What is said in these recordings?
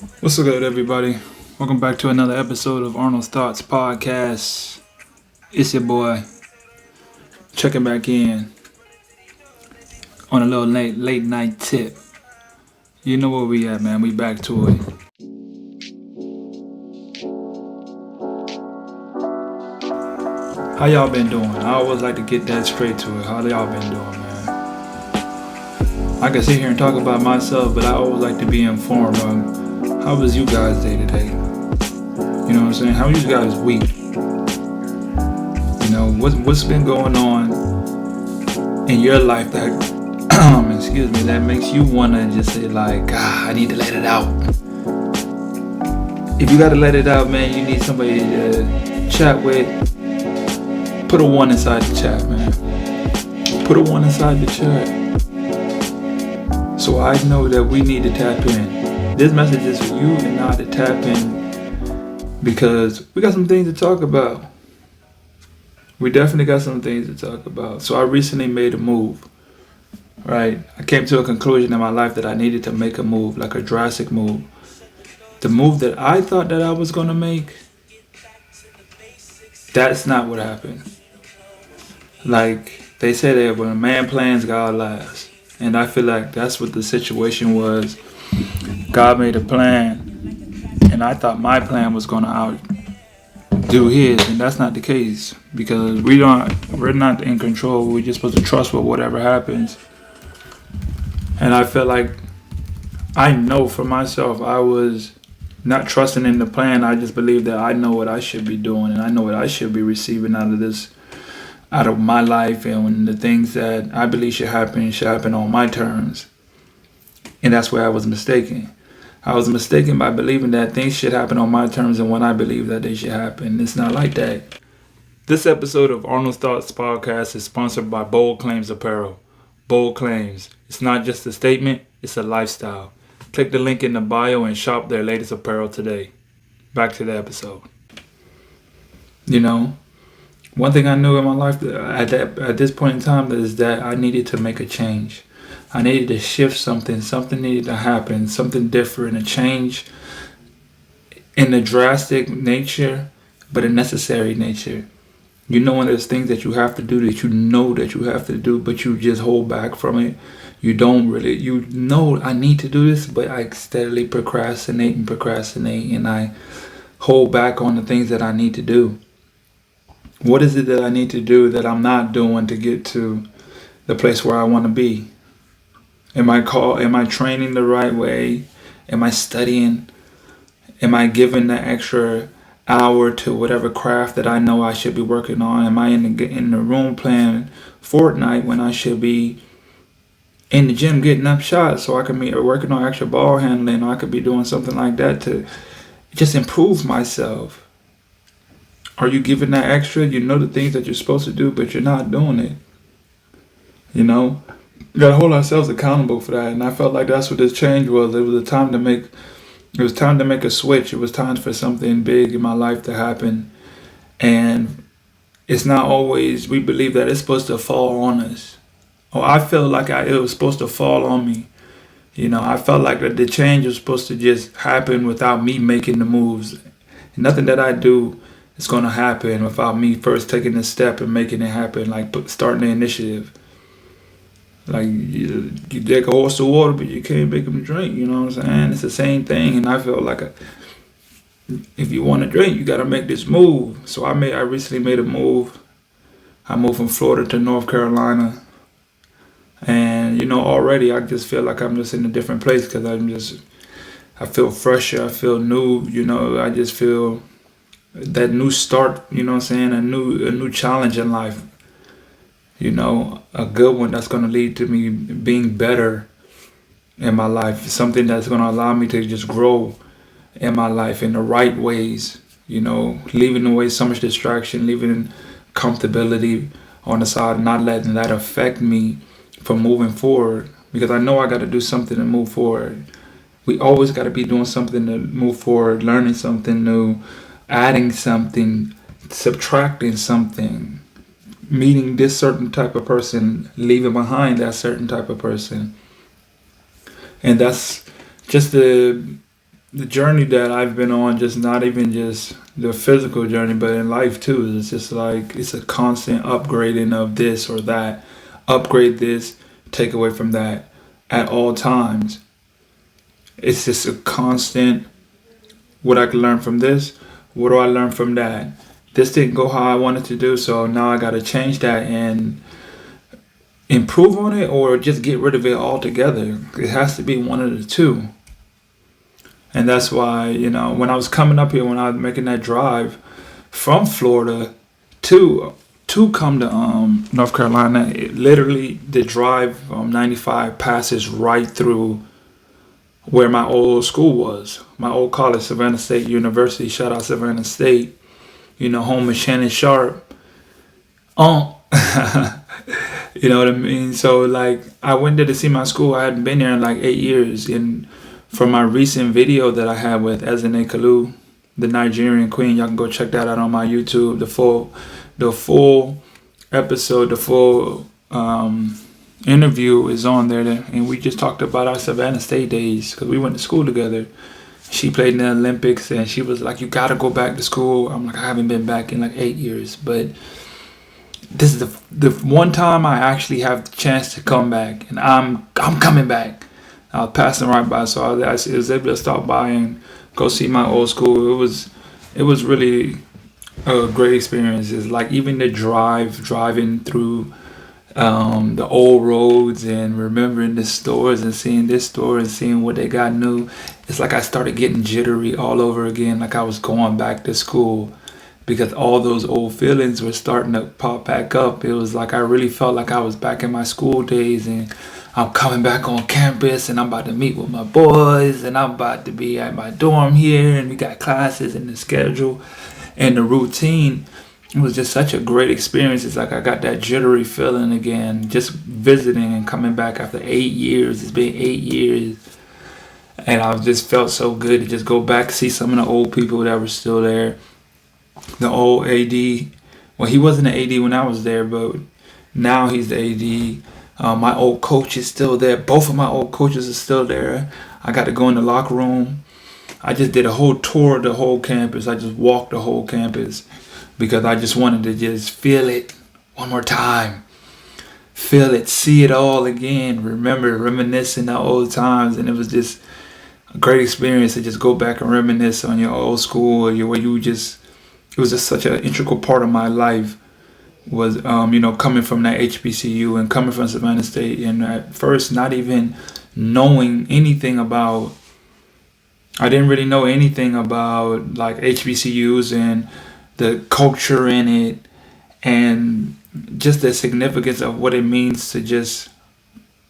What's up, good, everybody? Welcome back to another episode of Arnold's Thoughts Podcast. It's your boy checking back in on a little late night tip. You know where we at, man. We back to it. How y'all been doing? I always like to get that straight to it. How y'all been doing, man? I can sit here and talk about myself, but I always like to be informed on how was you guys day to day. You know what I'm saying? How was you guys week? You know, what's been going on in your life that excuse me, that makes you wanna just say like, I need to let it out. If you gotta let it out, man, you need somebody to chat with. Put a 1 inside the chat, man. Put a 1 inside the chat. So I know that we need to tap in. This message is for you and I to tap in because we got some things to talk about. We definitely got some things to talk about. So I recently made a move, right? I came to a conclusion in my life that I needed to make a move, like a drastic move. The move that I thought that I was going to make, that's not what happened. Like they say that when a man plans, God laughs. And I feel like that's what the situation was. God made a plan, and I thought my plan was going to outdo his, and that's not the case because we're not in control. We're just supposed to trust with whatever happens. And I feel like I know for myself I was not trusting in the plan. I just believe that I know what I should be doing, and I know what I should be receiving out of my life, and the things that I believe should happen on my terms. And that's where I was mistaken. I was mistaken by believing that things should happen on my terms and when I believe that they should happen. It's not like that. This episode of Arnold's Thoughts Podcast is sponsored by Boldclaims Apparel. Bold Claims. It's not just a statement, it's a lifestyle. Click the link in the bio and shop their latest apparel today. Back to the episode. You know, one thing I knew in my life at this point in time is that I needed to make a change. I needed to shift something. Something needed to happen. Something different. A change in a drastic nature, but a necessary nature. You know when there's things that you have to do that you know that you have to do, but you just hold back from it. You know I need to do this, but I steadily procrastinate, and I hold back on the things that I need to do. What is it that I need to do that I'm not doing to get to the place where I want to be? Am I training the right way? Am I studying? Am I giving the extra hour to whatever craft that I know I should be working on? Am I in the room playing Fortnite when I should be in the gym getting up shots so I can be working on extra ball handling, or I could be doing something like that to just improve myself? Are you giving that extra? You know the things that you're supposed to do, but you're not doing it. You know? We gotta hold ourselves accountable for that. And I felt like that's what this change was. It was time to make a switch. It was time for something big in my life to happen. And it's not always we believe that it's supposed to fall on us. Or I feel like it was supposed to fall on me. You know, I felt like the change was supposed to just happen without me making the moves. And nothing that I do is going to happen without me first taking the step and making it happen, like starting the initiative. Like you take a horse to water, but you can't make him drink. You know what I'm saying? It's the same thing, and I feel like if you want to drink, you got to make this move. So I recently made a move. I moved from Florida to North Carolina, and you know already I just feel like I'm just in a different place because I feel fresher. I feel new. You know, I just feel that new start. You know what I'm saying? A new challenge in life. You know, a good one that's going to lead to me being better in my life. Something that's going to allow me to just grow in my life in the right ways. You know, leaving away so much distraction, leaving comfortability on the side, not letting that affect me from moving forward. Because I know I got to do something to move forward. We always got to be doing something to move forward, learning something new, adding something, subtracting something. Meeting this certain type of person, leaving behind that certain type of person. And that's just the the journey that I've been on, just not even just the physical journey, but in life too. It's just like it's a constant upgrading of this or that. Upgrade this, take away from that at all times. It's just a constant what I can learn from this, what do I learn from that? This didn't go how I wanted to do, so now I gotta change that and improve on it or just get rid of it altogether. It has to be one of the two. And that's why, when I was coming up here, when I was making that drive from Florida to come to North Carolina, it literally the drive 95 passes right through where my old school was, my old college, Savannah State University. Shout out Savannah State, home of Shannon Sharp. You know what I mean? So like I went there to see my school. I hadn't been there in like 8 years. And from my recent video that I had with Ezinne Kalu, the Nigerian queen, y'all can go check that out on my YouTube. The full episode, the full interview is on there, and we just talked about our Savannah State days because we went to school together. She played in the Olympics, and she was like, "You gotta go back to school." I'm like, "I haven't been back in like 8 years, but this is the one time I actually have the chance to come back, and I'm coming back." I was passing right by, so I was able to stop by and go see my old school. It was really a great experience. It's like even the driving through the old roads and remembering the stores and seeing this store and seeing what they got new. It's like I started getting jittery all over again, like I was going back to school because all those old feelings were starting to pop back up. It was like I really felt like I was back in my school days, and I'm coming back on campus, and I'm about to meet with my boys, and I'm about to be at my dorm here, and we got classes and the schedule and the routine. It was just such a great experience. It's like I got that jittery feeling again, just visiting and coming back after 8 years. It's been 8 years. And I just felt so good to just go back, see some of the old people that were still there. The old AD. Well, he wasn't the AD when I was there, but now he's the AD. My old coach is still there. Both of my old coaches are still there. I got to go in the locker room. I just did a whole tour of the whole campus. I just walked the whole campus because I just wanted to just feel it one more time. Feel it, see it all again. Remember, reminiscing the old times. And it was just a great experience to just go back and reminisce on your old school. It was just such an integral part of my life. Was coming from that HBCU and coming from Savannah State, and at first not even knowing anything about. I didn't really know anything about like HBCUs and the culture in it, and just the significance of what it means to just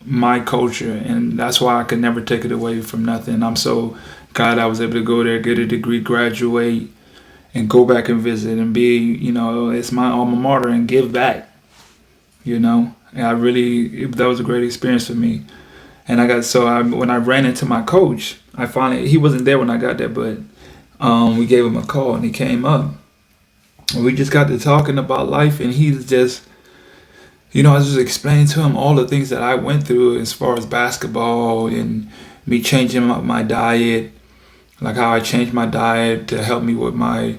my culture, and that's why I could never take it away from nothing. I'm so glad I was able to go there, get a degree, graduate, and go back and visit and be, it's my alma mater and give back, And that was a great experience for me. And when I ran into my coach, he wasn't there when I got there, but we gave him a call and he came up. And we just got to talking about life, and he's just, I was just explaining to him all the things that I went through as far as basketball and me changing my diet. Like how I changed my diet to help me with my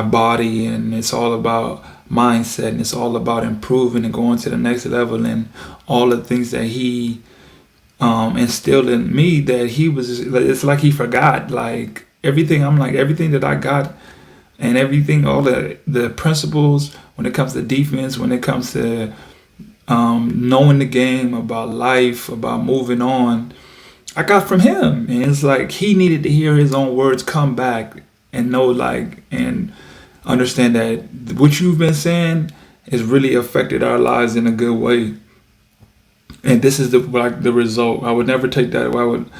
body, and it's all about mindset, and it's all about improving and going to the next level, and all the things that he instilled in me that it's like he forgot, like everything. I'm like everything that I got, and everything, all the principles when it comes to defense, when it comes to knowing the game, about life, about moving on, I got from him. And it's like he needed to hear his own words come back and know, like, and understand that what you've been saying has really affected our lives in a good way. And this is the result. I would never take that. I would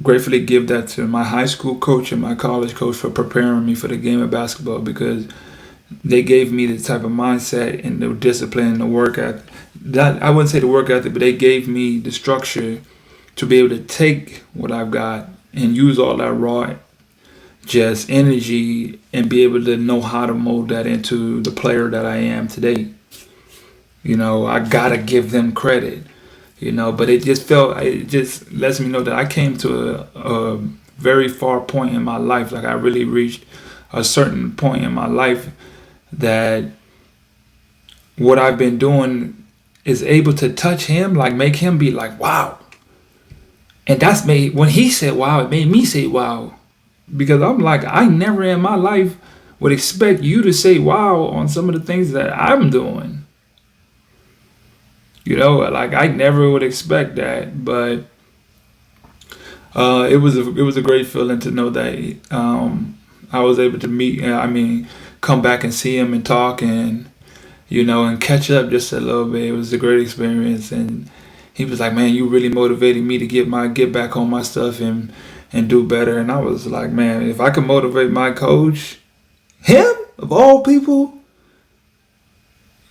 gratefully give that to my high school coach and my college coach for preparing me for the game of basketball, because they gave me the type of mindset and the discipline and the work ethic. That I wouldn't say the work ethic, but they gave me the structure to be able to take what I've got and use all that raw just energy and be able to know how to mold that into the player that I am today. I gotta give them credit, but it just lets me know that I came to a very far point in my life. Like I really reached a certain point in my life that what I've been doing is able to touch him, like make him be like, wow. And that's made, when he said wow, it made me say wow. Because I'm like, I never in my life would expect you to say wow on some of the things that I'm doing. You know, like I never would expect that. But it was a great feeling to know that I was able to meet, come back and see him and talk and, you know, and catch up just a little bit. It was a great experience. And he was like, man, you really motivated me to get back on my stuff and do better. And I was like, man, if I can motivate my coach, him of all people,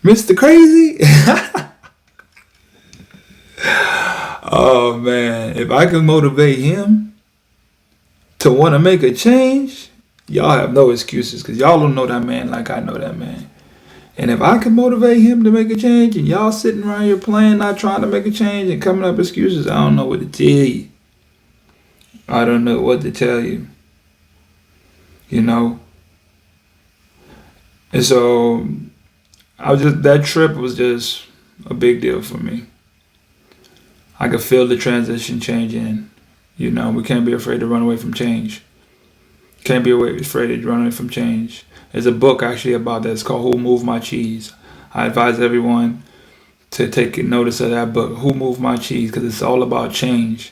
Mr. Crazy. Oh man, if I can motivate him to want to make a change, y'all have no excuses, because y'all don't know that man like I know that man. And if I can motivate him to make a change and y'all sitting around here playing, not trying to make a change and coming up with excuses, I don't know what to tell you. I don't know what to tell you. You know? And so that trip was just a big deal for me. I could feel the transition changing. You know, we can't be afraid to run away from change. Can't be afraid to run away from change. There's a book actually about that. It's called Who Moved My Cheese. I advise everyone to take notice of that book, Who Moved My Cheese, because it's all about change.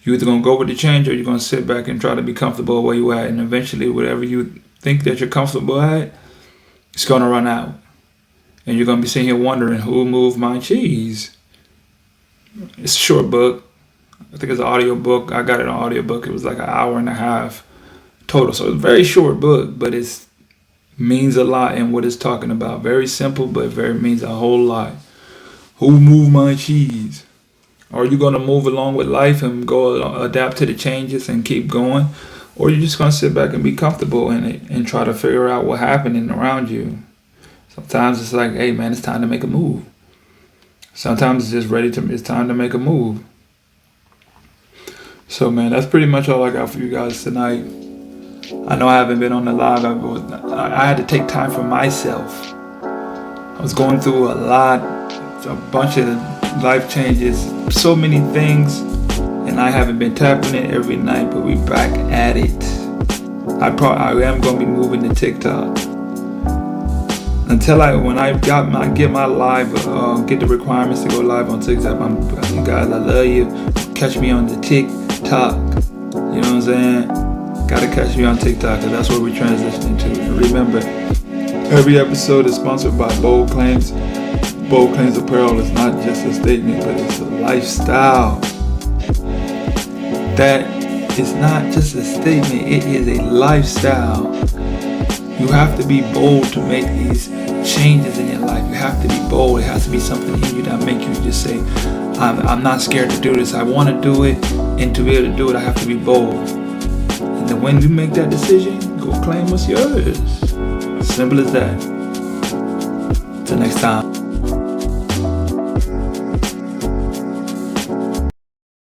You're either going to go with the change or you're going to sit back and try to be comfortable where you at. And eventually, whatever you think that you're comfortable at, it's going to run out. And you're going to be sitting here wondering, who moved my cheese? It's a short book. I think it's an audio book. I got it on audio book. It was like an hour and a half total. So it's a very short book, but it means a lot in what it's talking about. Very simple, but means a whole lot. Who moved my cheese? Are you going to move along with life and go adapt to the changes and keep going? Or are you just going to sit back and be comfortable in it and try to figure out what's happening around you? Sometimes it's like, hey man, it's time to make a move. Sometimes it's just it's time to make a move. So man, that's pretty much all I got for you guys tonight. I know I haven't been on the live. I had to take time for myself. I was going through a bunch of life changes, so many things, and I haven't been tapping it every night, but we back at it. I am going to be moving to TikTok. When I get my live, get the requirements to go live on TikTok. You guys, I love you. Catch me on the TikTok. You know what I'm saying? Gotta catch me on TikTok, because that's where we're transitioning to. And remember, every episode is sponsored by Boldclaims. Boldclaims Apparel is not just a statement, but it's a lifestyle. That is not just a statement, it is a lifestyle. You have to be bold to make these changes in your life. You have to be bold. It has to be something in you that make you just say, I'm not scared to do this. I want to do it, and to be able to do it, I have to be bold. And then when you make that decision, go claim what's yours. Simple as that. Till next time.